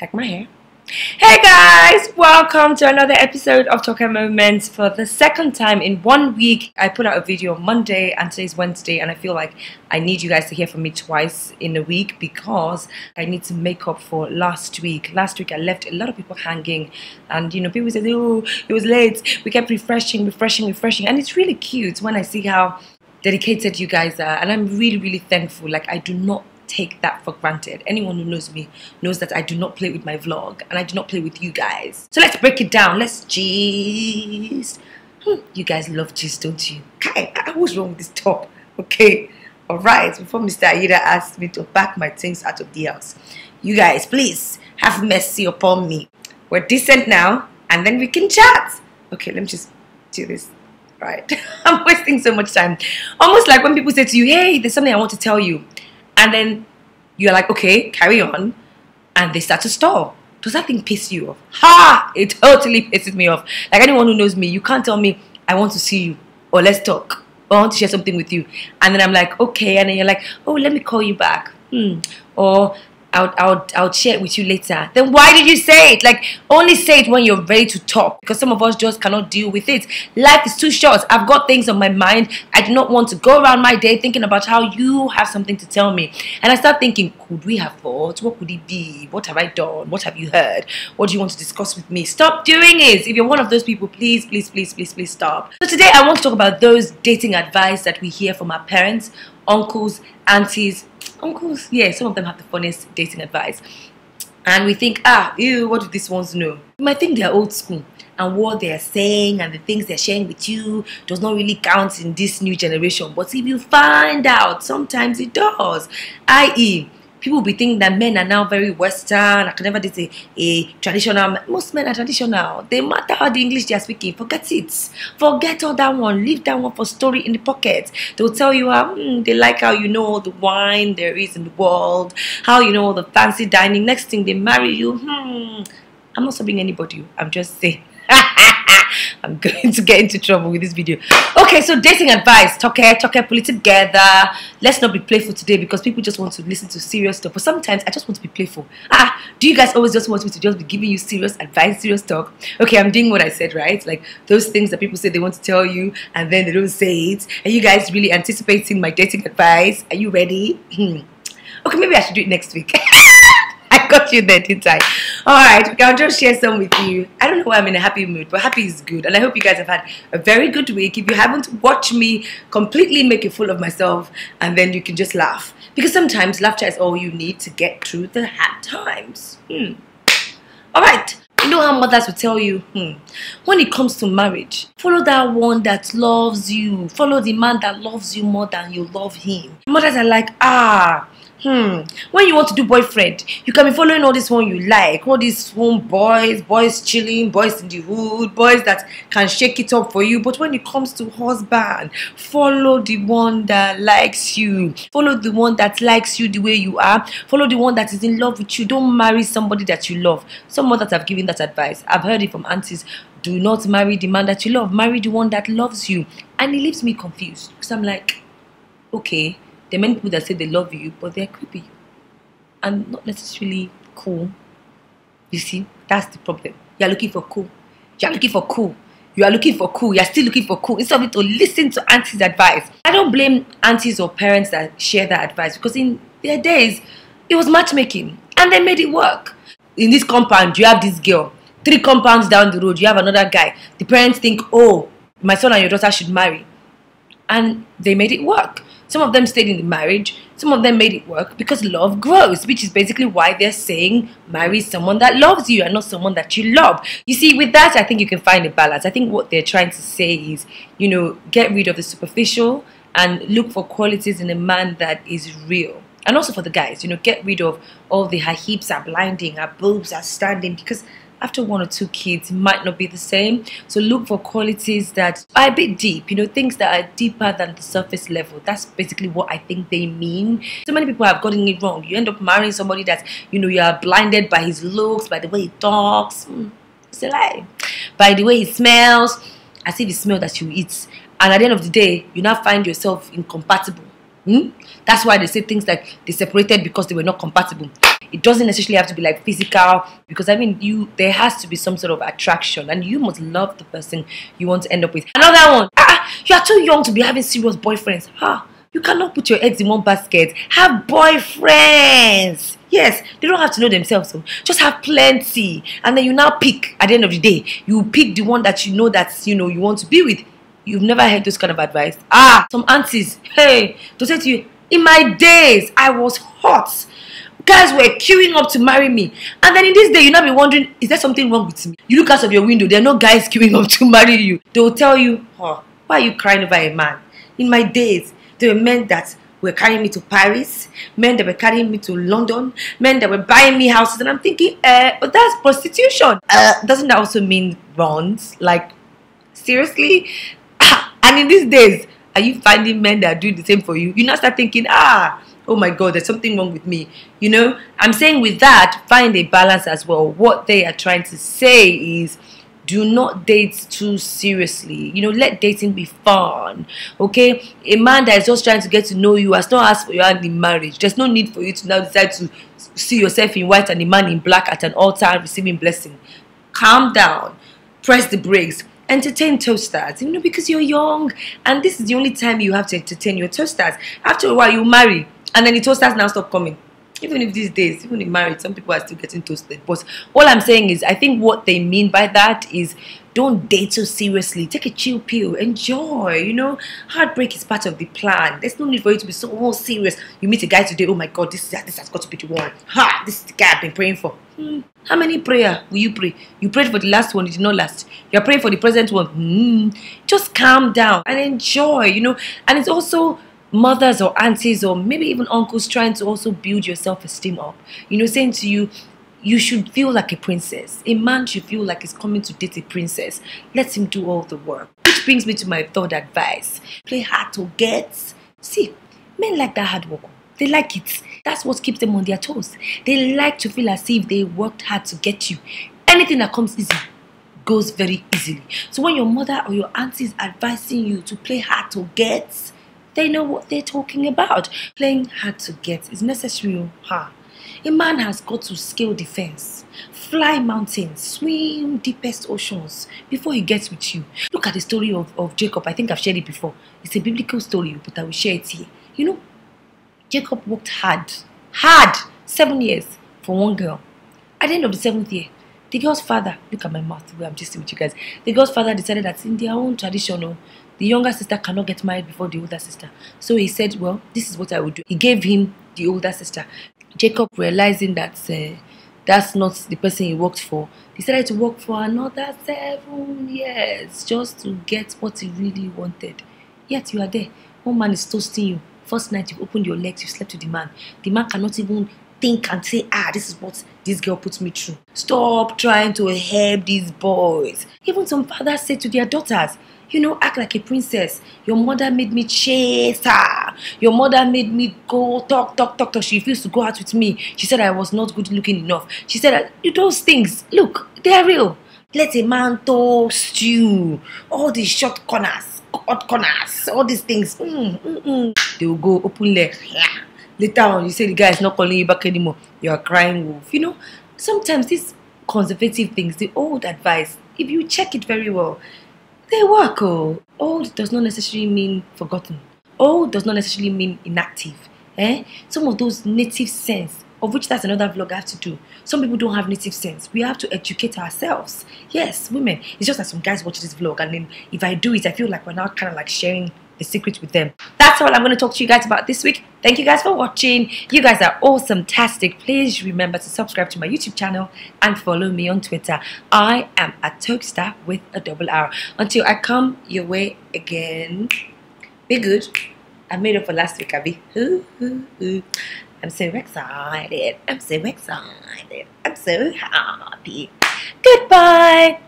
Like my hair. Hey guys, welcome to another episode of TokeMoments. For the second time in 1 week, I put out a video on Monday and today's Wednesday, and I feel like I need you guys to hear from me twice in a week because I need to make up for last week. Last week I left a lot of people hanging, and people said, oh, it was late. We kept refreshing, and it's really cute when I see how dedicated you guys are, and I'm really thankful. Like, I do not take that for granted. Anyone who knows me knows that I do not play with my vlog and I do not play with you guys. So let's break it down. Let's gist. You guys love gist, don't you? What's wrong with this top? Okay, alright, before Mr. Aida asked me to pack my things out of the house, you guys, please have mercy upon me. We're decent now and then we can chat. Okay, let me just do this. Right. I'm wasting so much time. Almost like when people say to you, hey, there's something I want to tell you. And then you're like, okay, carry on. And they start to stall. Does that thing piss you off? Ha! It totally pisses me off. Like, anyone who knows me, you can't tell me, I want to see you. Or let's talk. Or I want to share something with you. And then I'm like, okay. And then you're like, oh, let me call you back. Or I'll share it with you later. Then why did you say it? Like, only say it when you're ready to talk, because some of us just cannot deal with it. Life is too short. I've got things on my mind. I do not want to go around my day thinking about how you have something to tell me. And I start thinking, could we have fought? What could it be? What have I done? What have you heard? What do you want to discuss with me? Stop doing it. If you're one of those people, please stop. So today I want to talk about those dating advice that we hear from our parents, uncles, aunties. Uncles, yeah, some of them have the funniest dating advice. And we think, ew, what do these ones know? You might think they're old school, and what they're saying and the things they're sharing with you does not really count in this new generation. But if you find out, sometimes it does. I.e., people will be thinking that men are now very Western. I can never date a traditional. Most men are traditional. They matter how the English they are speaking. Forget it. Forget all that one. Leave that one for story in the pocket. They'll tell you how they like how you know all the wine there is in the world, how you know all the fancy dining. Next thing they marry you. I'm not serving anybody. I'm just saying. I'm going to get into trouble with this video. Okay, so dating advice. Toke, pull it together. Let's not be playful today because people just want to listen to serious stuff. But sometimes I just want to be playful. Do you guys always just want me to just be giving you serious advice, serious talk? Okay, I'm doing what I said, right? Like those things that people say they want to tell you and then they don't say it. Are you guys really anticipating my dating advice? Are you ready? Okay, maybe I should do it next week. I got you there, didn't I? Alright, I'll just share some with you. I don't know why I'm in a happy mood, but happy is good. And I hope you guys have had a very good week. If you haven't, watch me completely make a fool of myself and then you can just laugh. Because sometimes laughter is all you need to get through the hard times. Alright, you know how mothers will tell you, when it comes to marriage, follow that one that loves you. Follow the man that loves you more than you love him. Mothers are like, when you want to do boyfriend, you can be following all this one you like, all these home boys chilling, boys in the hood, boys that can shake it up for you. But when it comes to husband, follow the one that likes you. Follow the one that likes you the way you are. Follow the one that is in love with you. Don't marry somebody that you love. Some mothers have given that advice. I've heard it from aunties. Do not marry the man that you love. Marry the one that loves you. And it leaves me confused because I'm like, okay, there are many people that say they love you, but they're creepy and not necessarily cool. You see, that's the problem. You're looking for cool. You're looking for cool. You are looking for cool. You're still looking for cool. Instead of it to listen to aunties' advice. I don't blame aunties or parents that share that advice because in their days, it was matchmaking and they made it work. In this compound, you have this girl. 3 compounds down the road, you have another guy. The parents think, oh, my son and your daughter should marry. And they made it work. Some of them stayed in the marriage. Some of them made it work because love grows, which is basically why they're saying marry someone that loves you and not someone that you love. You see, with that, I think you can find a balance. I think what they're trying to say is, get rid of the superficial and look for qualities in a man that is real. And also for the guys, get rid of all the her hips are blinding, her boobs are standing, because after 1 or 2 kids, it might not be the same. So look for qualities that are a bit deep, things that are deeper than the surface level. That's basically what I think they mean. So many people have gotten it wrong. You end up marrying somebody that, you are blinded by his looks, by the way he talks. It's a lie. By the way he smells, as if he smells that you eat. And at the end of the day, you now find yourself incompatible. That's why they say things like they separated because they were not compatible. It doesn't necessarily have to be like physical, because I mean, there has to be some sort of attraction, and you must love the person you want to end up with. Another one, you are too young to be having serious boyfriends. You cannot put your eggs in one basket. Have boyfriends. Yes, they don't have to know themselves. So just have plenty, and then you now pick. At the end of the day, you pick the one that you know you want to be with. You've never heard this kind of advice. Some aunties, hey, to say to you, in my days, I was hot. Guys were queuing up to marry me, and then in this day, you now be wondering, is there something wrong with me? You look out of your window, there are no guys queuing up to marry you. They will tell you, why are you crying over a man? In my days, there were men that were carrying me to Paris, men that were carrying me to London, men that were buying me houses, and I'm thinking, but that's prostitution. Doesn't that also mean runs? Like, seriously? And in these days, are you finding men that are doing the same for you? You now start thinking, oh my God, there's something wrong with me. You know, I'm saying with that, find a balance as well. What they are trying to say is, do not date too seriously. You know, let dating be fun. Okay? A man that is just trying to get to know you has not asked for your hand in marriage. There's no need for you to now decide to see yourself in white and a man in black at an altar receiving blessing. Calm down. Press the brakes. Entertain toasters, you know, because you're young, and this is the only time you have to entertain your toasters. After a while, you marry, and then the toasters now stop coming. Even if these days, even in marriage, some people are still getting toasted. But all I'm saying is, I think what they mean by that is, don't date so seriously. Take a chill pill. Enjoy. You know, heartbreak is part of the plan. There's no need for you to be so serious. You meet a guy today, oh my God, this has got to be the one. This is the guy I've been praying for. How many prayer will you pray? You prayed for the last one, it did not last. You're praying for the present one. Just calm down and enjoy, you know. And it's also mothers or aunties or maybe even uncles trying to also build your self-esteem up. You know, saying to you, you should feel like a princess. A man should feel like he's coming to date a princess. Let him do all the work. Which brings me to my third advice. Play hard to get. See, men like that hard work. They like it. That's what keeps them on their toes. They like to feel as if they worked hard to get you. Anything that comes easy goes very easily. So when your mother or your auntie is advising you to play hard to get, they know what they're talking about. Playing hard to get is necessary. A man has got to scale the fence, fly mountains, swim deepest oceans before he gets with you. Look at the story of Jacob. I think I've shared it before. It's a biblical story, but I will share it here. You know, Jacob worked hard, 7 years for one girl. At the end of the 7th year, the girl's father, look at my mouth, I'm just with you guys. The girl's father decided that in their own tradition, the younger sister cannot get married before the older sister. So he said, well, this is what I would do. He gave him the older sister. Jacob, realizing that that's not the person he worked for, decided to work for another 7 years just to get what he really wanted. Yet you are there. One man is toasting you. First night you opened your legs, you slept with the man. The man cannot even think and say, this is what this girl puts me through. Stop trying to help these boys. Even some fathers say to their daughters, you know, act like a princess. Your mother made me chase her. Your mother made me go talk. She refused to go out with me. She said I was not good looking enough. She said, those things, look, they are real. Let a man toast you. All these short corners, odd corners, all these things. They will go open leg. Later on, you say the guy is not calling you back anymore. You are crying wolf. You know, sometimes these conservative things, the old advice, if you check it very well, they work. Old does not necessarily mean forgotten. Old does not necessarily mean inactive. Some of those native sense, of which that's another vlog I have to do. Some people don't have native sense. We have to educate ourselves. Yes, women. It's just that some guys watch this vlog, and then if I do it, I feel like we're now kind of like sharing the secret with them. That's all I'm going to talk to you guys about this week. Thank you guys for watching. You guys are awesome-tastic. Please remember to subscribe to my YouTube channel and follow me on Twitter. I am a Tokestar with a double R. Until I come your way again, be good. I made up for last week, Abby. I'm so excited. I'm so excited. I'm so happy. Goodbye.